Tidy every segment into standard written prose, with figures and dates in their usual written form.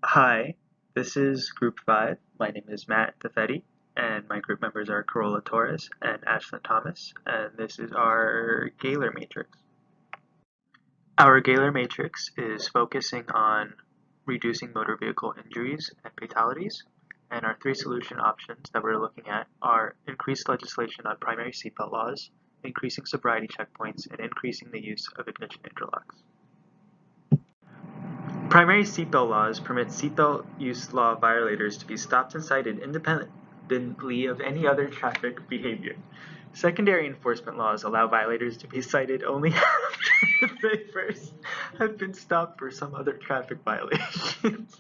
Hi, this is Group 5. My name is Matt Tafetti, and my group members are Corolla Torres and Ashlyn Thomas, and this is our Goeller Matrix. Our Goeller Matrix is focusing on reducing motor vehicle injuries and fatalities, and our three solution options that we're looking at are increased legislation on primary seatbelt laws, increasing sobriety checkpoints, and increasing the use of ignition interlocks. Primary seatbelt laws permit seatbelt use law violators to be stopped and cited independently of any other traffic behavior. Secondary enforcement laws allow violators to be cited only after they first have been stopped for some other traffic violations.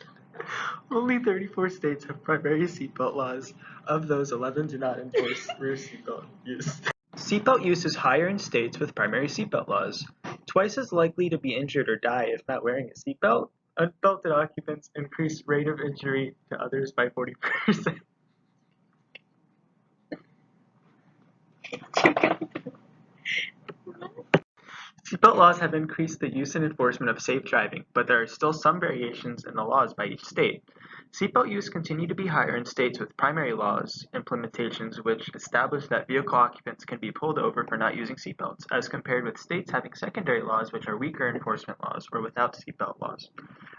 Only 34 states have primary seatbelt laws. Of those, 11 do not enforce rear seatbelt use. Seatbelt use is higher in states with primary seatbelt laws. Twice as likely to be injured or die if not wearing a seatbelt, unbelted occupants increase rate of injury to others by 40%. Seatbelt laws have increased the use and enforcement of safe driving, but there are still some variations in the laws by each state. Seatbelt use continue to be higher in states with primary laws implementations which establish that vehicle occupants can be pulled over for not using seatbelts, as compared with states having secondary laws which are weaker enforcement laws or without seatbelt laws.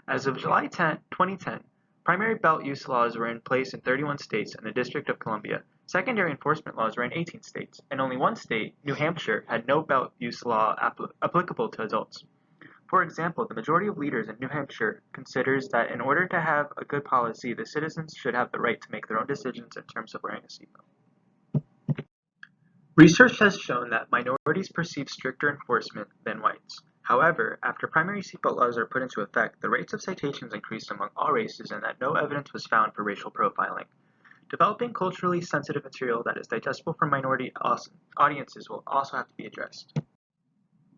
As of July 10, 2010, primary belt use laws were in place in 31 states and the District of Columbia. Secondary enforcement laws were in 18 states, and only one state, New Hampshire, had no belt use law applicable to adults. For example, the majority of leaders in New Hampshire considers that in order to have a good policy, the citizens should have the right to make their own decisions in terms of wearing a seatbelt. Research has shown that minorities perceive stricter enforcement than whites. However, after primary seatbelt laws are put into effect, the rates of citations increased among all races and that no evidence was found for racial profiling. Developing culturally sensitive material that is digestible for minority audiences will also have to be addressed.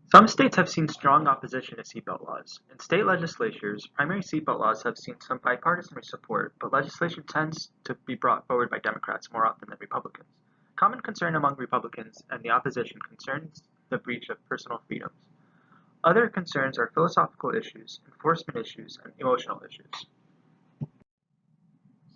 Some states have seen strong opposition to seatbelt laws. In state legislatures, primary seatbelt laws have seen some bipartisan support, but legislation tends to be brought forward by Democrats more often than Republicans. Common concern among Republicans and the opposition concerns the breach of personal freedoms. Other concerns are philosophical issues, enforcement issues, and emotional issues.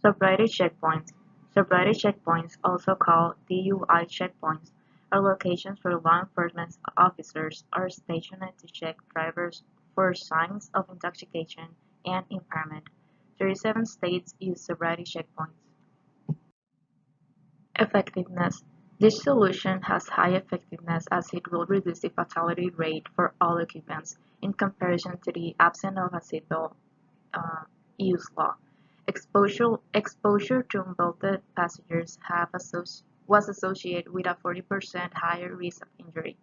Sobriety checkpoints. Sobriety checkpoints, also called DUI checkpoints, are locations where law enforcement officers are stationed to check drivers for signs of intoxication and impairment. 37 states use sobriety checkpoints. Effectiveness. This solution has high effectiveness as it will reduce the fatality rate for all occupants in comparison to the absence of a seatbelt use law. Exposure to unbelted passengers was associated with a 40% higher risk of injury.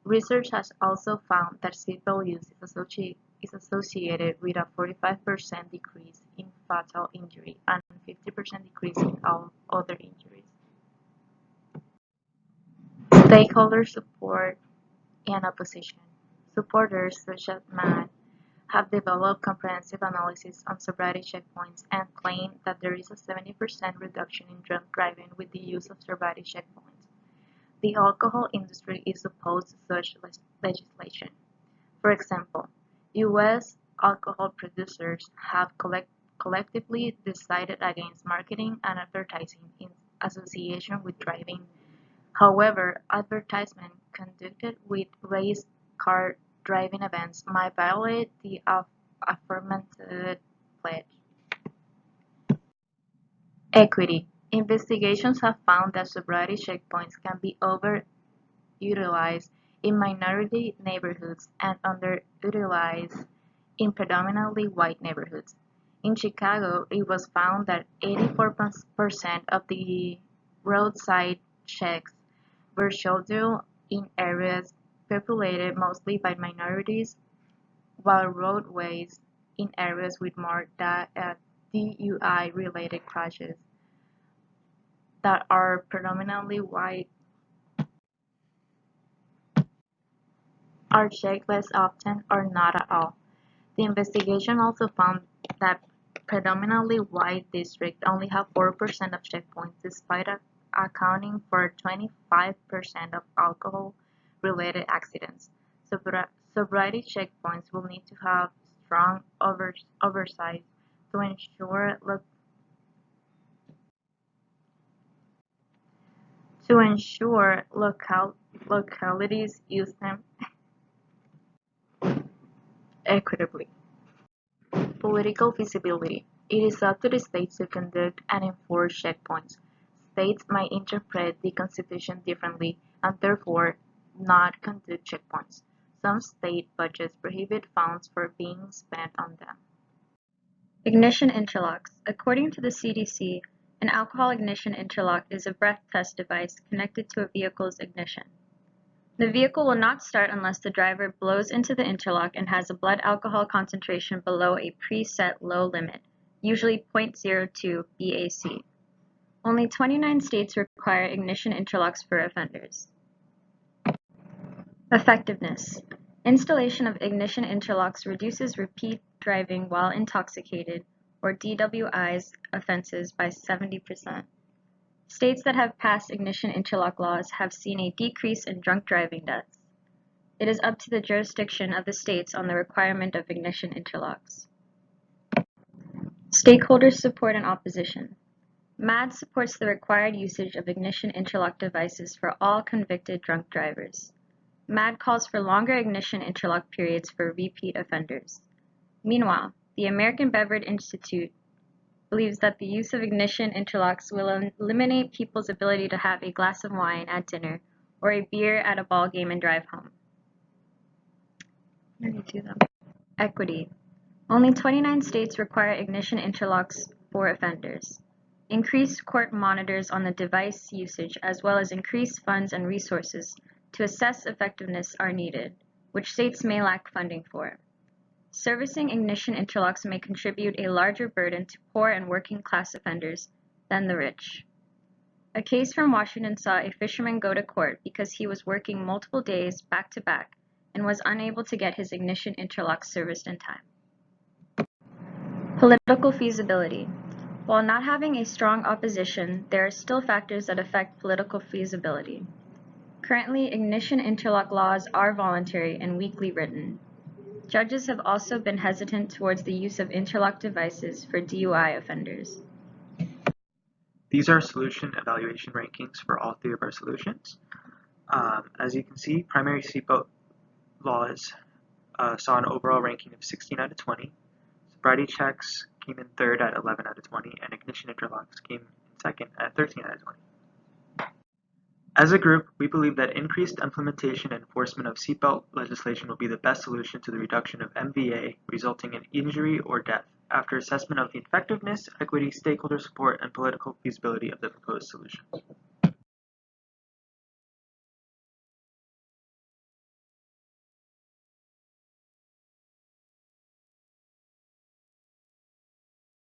Research has also found that seatbelt use is associated with a 45% decrease in fatal injury and 50% decrease in all other injuries. Stakeholder support and opposition. Supporters such as Matt have developed comprehensive analysis on sobriety checkpoints and claim that there is a 70% reduction in drunk driving with the use of sobriety checkpoints. The alcohol industry is opposed to such legislation. For example, U.S. alcohol producers have collectively decided against marketing and advertising in association with driving. However, advertisement conducted with race car driving events might violate the aforementioned pledge. Equity. Investigations have found that sobriety checkpoints can be overutilized in minority neighborhoods and underutilized in predominantly white neighborhoods. In Chicago, it was found that 84% of the roadside checks were scheduled in areas populated mostly by minorities, while roadways in areas with more DUI-related crashes that are predominantly white are checked less often or not at all. The investigation also found that predominantly white districts only have 4% of checkpoints despite accounting for 25% of alcohol-related accidents. Sobriety checkpoints will need to have strong oversight to ensure localities use them equitably. Political feasibility. It is up to the states to conduct and enforce checkpoints. States might interpret the Constitution differently and therefore not conduct checkpoints. Some state budgets prohibit funds from being spent on them. Ignition interlocks. According to the CDC, an alcohol ignition interlock is a breath test device connected to a vehicle's ignition. The vehicle will not start unless the driver blows into the interlock and has a blood alcohol concentration below a preset low limit, usually 0.02 BAC. Only 29 states require ignition interlocks for offenders. Effectiveness. Installation of ignition interlocks reduces repeat driving while intoxicated, or DWIs, offenses by 70%. States that have passed ignition interlock laws have seen a decrease in drunk driving deaths. It is up to the jurisdiction of the states on the requirement of ignition interlocks. Stakeholders support and opposition. MAD supports the required usage of ignition interlock devices for all convicted drunk drivers. MAD calls for longer ignition interlock periods for repeat offenders. Meanwhile, the American Beverage Institute believes that the use of ignition interlocks will eliminate people's ability to have a glass of wine at dinner or a beer at a ball game and drive home. Equity. Only 29 states require ignition interlocks for offenders. Increased court monitors on the device usage as well as increased funds and resources to assess effectiveness are needed, which states may lack funding for. Servicing ignition interlocks may contribute a larger burden to poor and working class offenders than the rich. A case from Washington saw a fisherman go to court because he was working multiple days back to back and was unable to get his ignition interlock serviced in time. Political feasibility. While not having a strong opposition, there are still factors that affect political feasibility. Currently, ignition interlock laws are voluntary and weakly written. Judges have also been hesitant towards the use of interlock devices for DUI offenders. These are solution evaluation rankings for all three of our solutions. As you can see, primary seatbelt laws saw an overall ranking of 16 out of 20. Sobriety checks came in third at 11 out of 20, and ignition interlocks came in second at 13 out of 20. As a group, we believe that increased implementation and enforcement of seatbelt legislation will be the best solution to the reduction of MVA resulting in injury or death after assessment of the effectiveness, equity, stakeholder support, and political feasibility of the proposed solutions.